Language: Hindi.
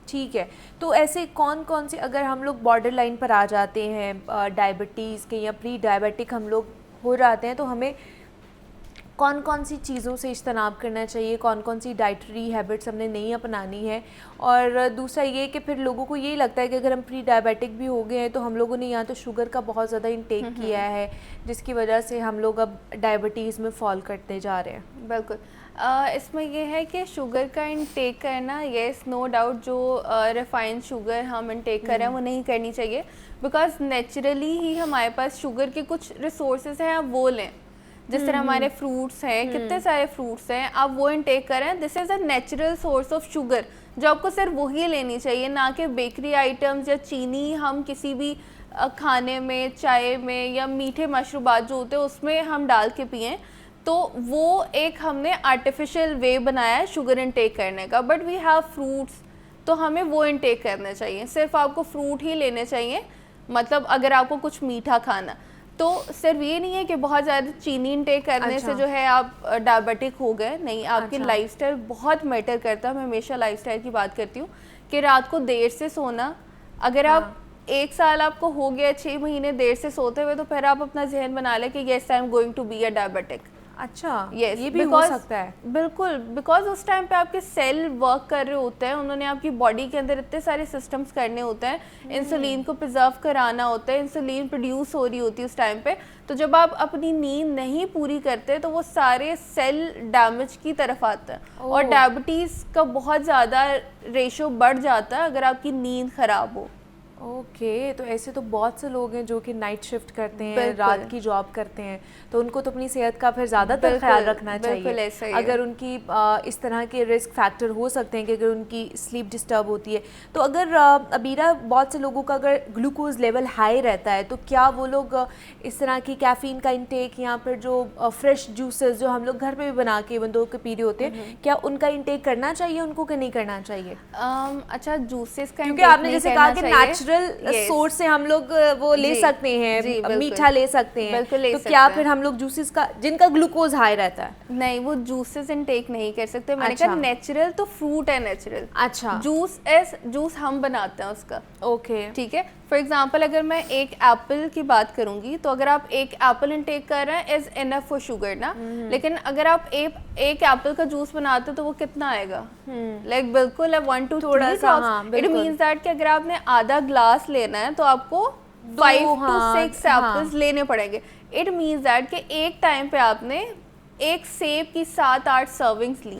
ठीक है। तो ऐसे कौन कौन से, अगर हम लोग बॉर्डर लाइन पर आ जाते हैं डायबिटीज़ के या प्री डायबिटिक हम लोग हो जाते हैं, तो हमें कौन कौन सी चीज़ों से इज्तनाब करना चाहिए, कौन कौन सी डाइटरी हैबिट्स हमने नहीं अपनानी है? और दूसरा ये कि फिर लोगों को यही लगता है कि अगर हम प्री डायबिटिक भी हो गए हैं तो हम लोगों ने यहाँ तो शुगर का बहुत ज़्यादा इंटेक किया है, जिसकी वजह से हम लोग अब डायबिटीज़ में फॉल करते जा रहे हैं। बिल्कुल। इसमें यह है कि शुगर का इंटेक करना, येस नो डाउट, जो रिफाइंड शुगर हम इंटेक कर रहे हैं वो नहीं करनी चाहिए, बिकॉज नेचुरली ही हमारे पास शुगर के कुछ रिसोर्सेज हैं, आप वो लें। जिस तरह हमारे फ्रूट्स हैं, कितने सारे फ्रूट्स हैं, आप वो इंटेक करें। This is a natural source of sugar, जो आपको सिर्फ वही लेनी चाहिए, ना कि बेकरी आइटम्स या चीनी हम किसी भी खाने में, चाय में या मीठे मशरूबात जो होते हैं उसमें हम डाल के पिएँ। तो वो एक हमने आर्टिफिशियल वे बनाया है शुगर इंटेक करने का। बट वी हैव फ्रूट्स, तो हमें वो इंटेक करने चाहिए, सिर्फ आपको फ्रूट ही लेने चाहिए। मतलब अगर आपको कुछ मीठा खाना, तो सिर्फ ये नहीं है कि बहुत ज़्यादा चीनी इंटेक करने से जो है आप डायबिटिक हो गए, नहीं। आपकी लाइफस्टाइल बहुत मैटर करता है। मैं हमेशा लाइफस्टाइल की बात करती हूँ कि रात को देर से सोना। अगर आप 1 साल आपको हो गया 6 महीने देर से सोते हुए, तो फिर आप अपना जहन बना लें कि yes I am going to be a diabetic. अच्छा, yes, ये भी हो सकता है। बिल्कुल, बिकॉज उस टाइम पे आपके सेल वर्क कर रहे होते हैं, उन्होंने आपकी बॉडी के अंदर इतने सारे सिस्टम्स करने होते हैं, इंसुलिन को प्रिजर्व कराना होता है, इंसुलिन प्रोड्यूस हो रही होती है उस टाइम पे। तो जब आप अपनी नींद नहीं पूरी करते तो वो सारे सेल डैमेज की तरफ आते हैं, और डायबिटीज़ का बहुत ज़्यादा रेशो बढ़ जाता है अगर आपकी नींद ख़राब हो। ओके, तो ऐसे तो बहुत से लोग हैं जो कि नाइट शिफ्ट करते हैं, रात की जॉब करते हैं, तो उनको तो अपनी सेहत का फिर ज़्यादातर ख्याल रखना चाहिए। अगर उनकी इस तरह के रिस्क फैक्टर हो सकते हैं कि अगर उनकी स्लीप डिस्टर्ब होती है, तो अगर अबीरा, बहुत से लोगों का अगर ग्लूकोज लेवल हाई रहता है, तो क्या वो लोग इस तरह की कैफ़ीन का इंटेक या फिर जो फ्रेश जूसेस जो हम लोग घर पे भी बना के बंदों के पी रहे होते हैं, क्या उनका इंटेक करना चाहिए उनको कि नहीं करना चाहिए? अच्छा, जूसेस का, क्योंकि आपने जैसे कहा कि नेचुरल सोर्स से हम लोग वो ले सकते हैं, मीठा ले सकते हैं, तो क्या फिर हम लोग जूसेस का, जिनका ग्लूकोज हाई रहता है, नहीं, वो जूसेस इनटेक नहीं कर सकते। मैंने कहा नेचुरल, तो फ्रूट है नेचुरल। अच्छा, जूस हम बनाते हैं उसका। ओके, ठीक है। फॉर एग्जाम्पल, अगर मैं एक एप्पल की बात करूंगी, तो अगर आप एक एप्पल इंटेक कर रहे हैं इज इनफ फॉर शुगर ना। लेकिन अगर आप एक एप्पल का जूस बनाते हो तो वो कितना आएगा? लाइक बिल्कुल 1 to 3 drops. It means that कि अगर आपने आधा ग्लास लेना है तो आपको 5 to 6 एप्पल्स लेने पड़ेंगे। इट मींस दैट कि एक टाइम पे आपने एक सेब की 7-8 सर्विंग्स ली।